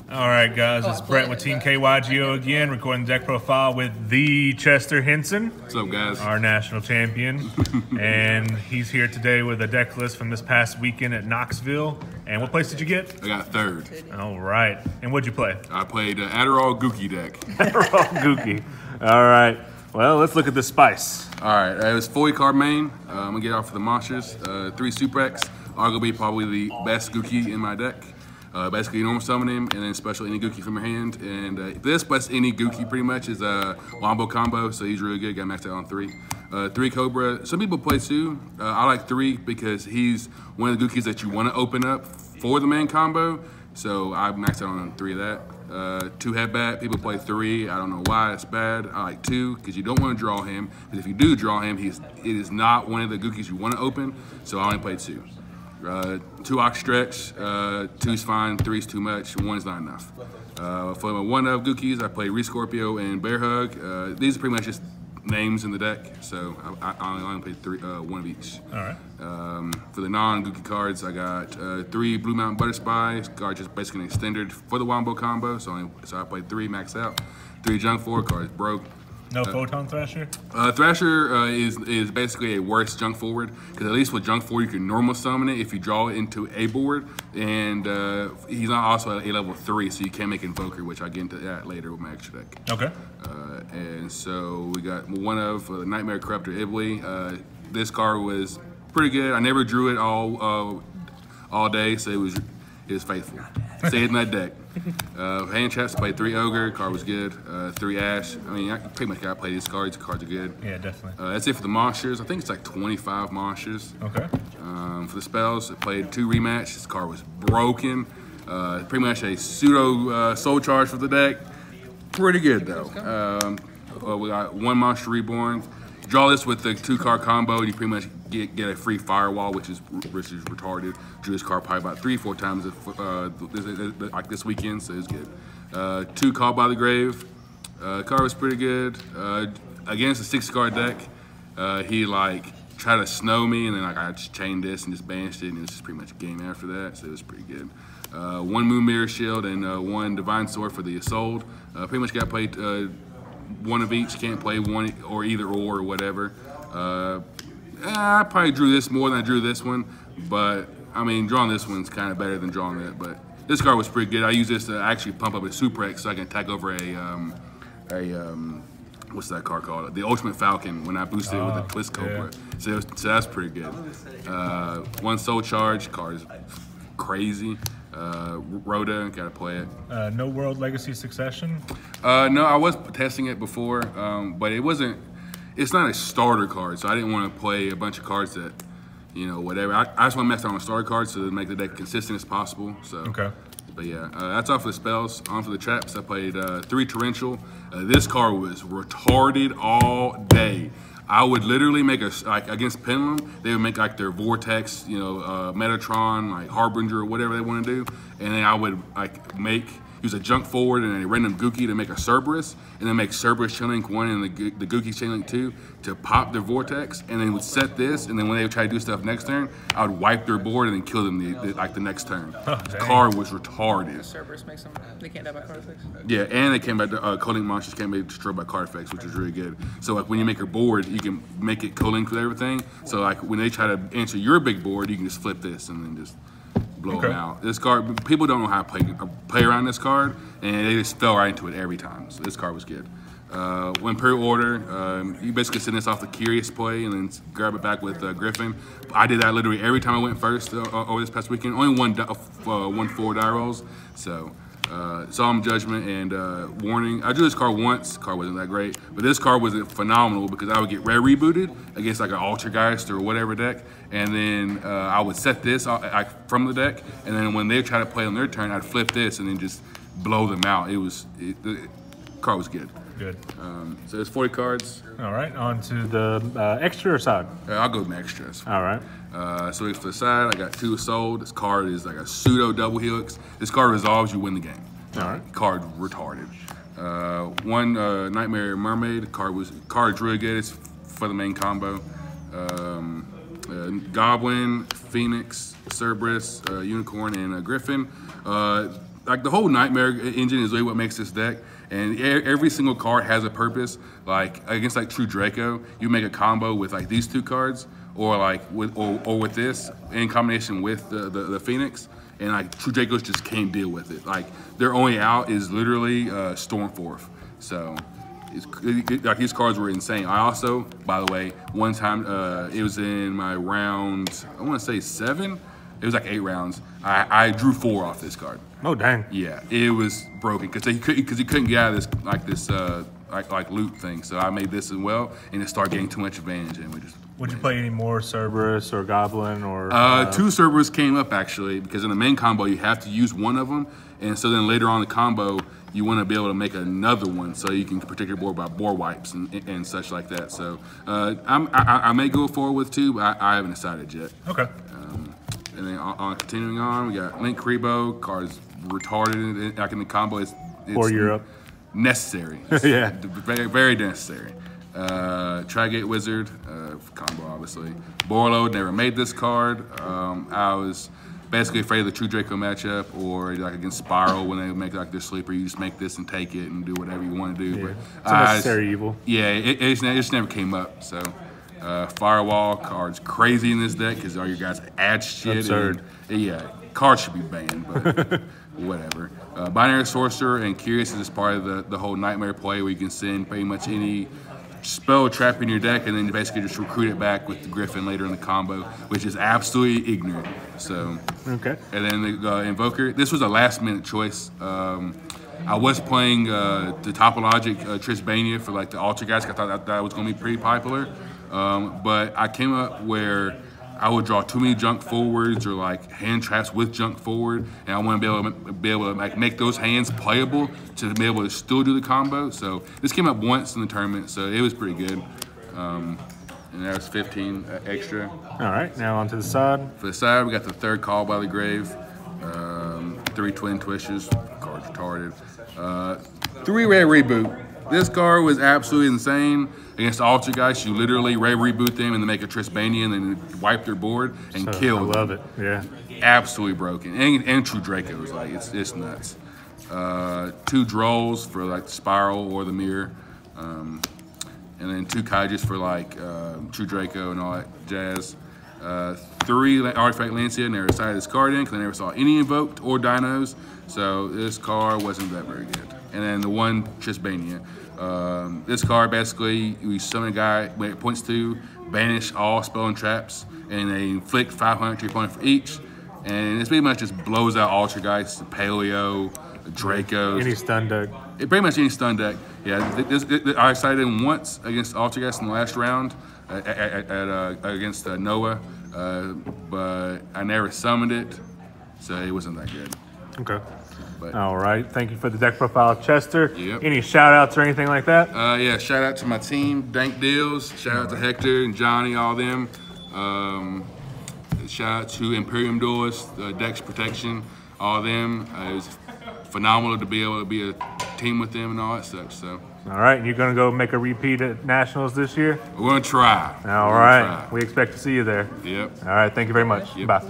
All right, guys, it's Brett with Team Yugioh again, recording the deck profile with the Chester Henson. What's up, guys? Our national champion. And he's here today with a deck list from this past weekend at Knoxville. And what place did you get? I got third. All right. And what'd you play? I played Adderall Gouki deck. Adderall Gouki. All right. Well, let's look at the spice. All right, it was 40 card main. I'm gonna get off for the monsters. 3 Super X. Arguably probably the best Gouki in my deck. Basically normal summon him and then special any Gouki from your hand. And this plus any Gouki pretty much is a wombo combo, so he's really good. Got maxed out on 3. 3 Cobra. Some people play 2. I like 3 because he's one of the Goukis that you want to open up for the main combo. So I maxed out on 3 of that. 2 Headbat. People play 3. I don't know why it's bad. I like 2 because you don't want to draw him. Because if you do draw him, it is not one of the Goukis you want to open. So I only played 2. 2 Ox Stretch, 2's fine, 3's too much, 1's not enough. For my 1-of Goukis, I played Rescorpio and Bear Hug. These are pretty much just names in the deck, so I only played 1 of each. All right. For the non-Gouki cards, I got 3 Blue Mountain Butter Spy, card just basically an extender for the wombo combo, so I played 3 max out. 3 Junk Forward cards broke. No Photon Thrasher? Thrasher is basically a worse Junk Forward, because at least with Junk Forward you can normal summon it if you draw it into a board, and he's not also at a level 3, so you can't make Invoker, which I'll get into that later with my extra deck. Okay. And so we got 1-of Knightmare Corruptor Ibly. This card was pretty good. I never drew it all day, so it was faithful. Stayed in that deck. Hand traps, played 3 Ogre, card was good. 3 Ash. I mean, I pretty much gotta play these cards. Cards are good. Yeah, definitely. That's it for the monsters. I think it's like 25 monsters. Okay. For the spells, I played 2 Rematch. This card was broken. Pretty much a pseudo soul charge for the deck. Pretty good though. We got 1 Monster Reborn. Draw this with the 2-card combo, and you pretty much get a free Firewall, which is retarded. Drew this card probably about 3-4 times like this weekend, so it's good. 2 Called by the Grave. Card was pretty good. Against a 6-card deck, he like tried to snow me, and then like I just chained this and just banished it, and it was just pretty much a game after that, so it was pretty good. 1 Moon Mirror Shield and 1 Divine Sword for the Assault. Pretty much got played 1 of each, can't play 1 or either or whatever. I probably drew this more than I drew this one, but I mean, drawing this one's kind of better than drawing that. But this card was pretty good. I use this to actually pump up a Super X so I can attack over what's that card called? The Ultimate Falcon when I boosted it with the Twist Cobra. Yeah. So that's pretty good. 1 Soul Charge, card is crazy. Rhoda, gotta play it. No World Legacy Succession? No, I was testing it before, but it's not a starter card, so I didn't want to play a bunch of cards that, you know, whatever. I just want to mess around with starter cards to make the deck consistent as possible. So, okay. But yeah, that's all for the spells. On for the traps, I played 3 Torrential. This card was retarded all day. I would literally make like against Pendulum, they would make like their Vortex, you know, Metatron, like Harbinger or whatever they want to do, and then I would like use a Junk Forward and a random Gouki to make a Cerberus, and then make Cerberus Chainlink 1 and the Gouki Chainlink 2 to pop their Vortex, and then would set this, and then when they would try to do stuff next turn, I would wipe their board and then kill them the next turn. Oh, the card was retarded. Cerberus makes them, they can't die by card effects. Yeah, and they came back to Coding Monsters can't be destroyed by card effects, which is really good. So like when you make your board, you can make it co-linked with everything. So like when they try to answer your big board, you can just flip this and then just blow them out. This card, people don't know how to play around this card, and they just fell right into it every time. So this card was good. When per order, you basically send this off the Curious play and then grab it back with Griffin. I did that literally every time I went first over this past weekend. Only one 4 die rolls. So Solemn Judgment and Warning. I drew this card once. Card wasn't that great, but this card was phenomenal because I would get rare rebooted against like an Altergeist or whatever deck, and then I would set this from the deck, and then when they try to play on their turn, I'd flip this and then just blow them out. The card was good. Good. So there's 40 cards. All right, on to the extra side. I'll go with my extras. All right. So for the side, I got 2 Assault. This card is like a pseudo double helix. This card resolves, you win the game. All right. Card retarded. 1 Knightmare Mermaid. Card's really good. It's for the main combo. Goblin, Phoenix, Cerberus, Unicorn, and Griffin. like the whole Knightmare engine is really what makes this deck, and every single card has a purpose. Like against like True Draco, you make a combo with like these 2 cards, or like with this in combination with the Phoenix, and like True Dracos just can't deal with it. Like their only out is literally Stormforth. So like these cards were insane. I also, by the way, one time it was in my round, I want to say 7. It was like 8 rounds. I drew 4 off this card. Oh dang! Yeah, it was broken because he couldn't get out of this like loop thing. So I made this as well, and it started getting too much advantage, and we just. Would you play any more Cerberus or Goblin or? 2 Cerberus came up actually, because in the main combo you have to use one of them, and so then later on in the combo you want to be able to make another one so you can protect your board by board wipes and such like that. So I may go forward with 2, but I haven't decided yet. Okay. And then continuing on, we got Link Kribo, cards retarded, like in the combo, it's For Europe. Necessary. Yeah. Very, very necessary. Trigate Wizard, combo obviously. Borload, never made this card. I was basically afraid of the True Draco matchup, or like against Spiral when they make like their sleeper, you just make this and take it and do whatever you want to do. Yeah. But It's a necessary evil. Yeah, it just never came up, so. Firewall cards crazy in this deck because all your guys add shit. Absurd. And, yeah, cards should be banned, but whatever. Binary Sorcerer and Curious is part of the whole Knightmare play where you can send pretty much any spell trap in your deck and then basically just recruit it back with the Griffin later in the combo, which is absolutely ignorant. So Okay. And then the Invoker. This was a last minute choice. I was playing the Topologic Trisbania for like the Ultra guys. I thought that was going to be pretty popular. But I came up where I would draw too many junk forwards or like hand traps with junk forward, and I want to be able to like make those hands playable to be able to still do the combo. So this came up once in the tournament, so it was pretty good. And that was 15 extra. All right, now onto the side. For the side, we got the 3rd Call by the Grave, 3 Twin Twisters, card's retarded, 3 Red Reboot. This card was absolutely insane. Against Ultra guys, you literally Red Reboot them and then make a Trisbania and then wipe their board and kill them. I love it, yeah. Absolutely broken. And True Draco was like, it's nuts. 2 Drolls for like the Spiral or the Mirror. And then 2 Kaijus for like True Draco and all that jazz. 3 Artifact Lancia, never decided this card in because I never saw any Invoked or Dinos. So this card wasn't that very good. And then the 1 Trisbania. This card basically, you summon a guy when it points to, banish all spell and traps, and they inflict 500 to your opponent for each. And it's pretty much just blows out Ultrageist, Paleo, Dracos. Any stun deck. Pretty much any stun deck. Yeah, I decided him once against Ultrageist in the last round against Noah, but I never summoned it, so it wasn't that good. Okay. But, all right. Thank you for the deck profile, Chester. Yep. Any shout outs or anything like that? Yeah, shout out to my team, Dank Deals. Shout out to Hector and Johnny, all them. Shout out to Imperium Duelists, Dex Protection, all them. It was phenomenal to be able to be a team with them and all that stuff. So. All right. And you're going to go make a repeat at Nationals this year? We're going to try. All right. We expect to see you there. Yep. All right. Thank you very much. Yep. Bye.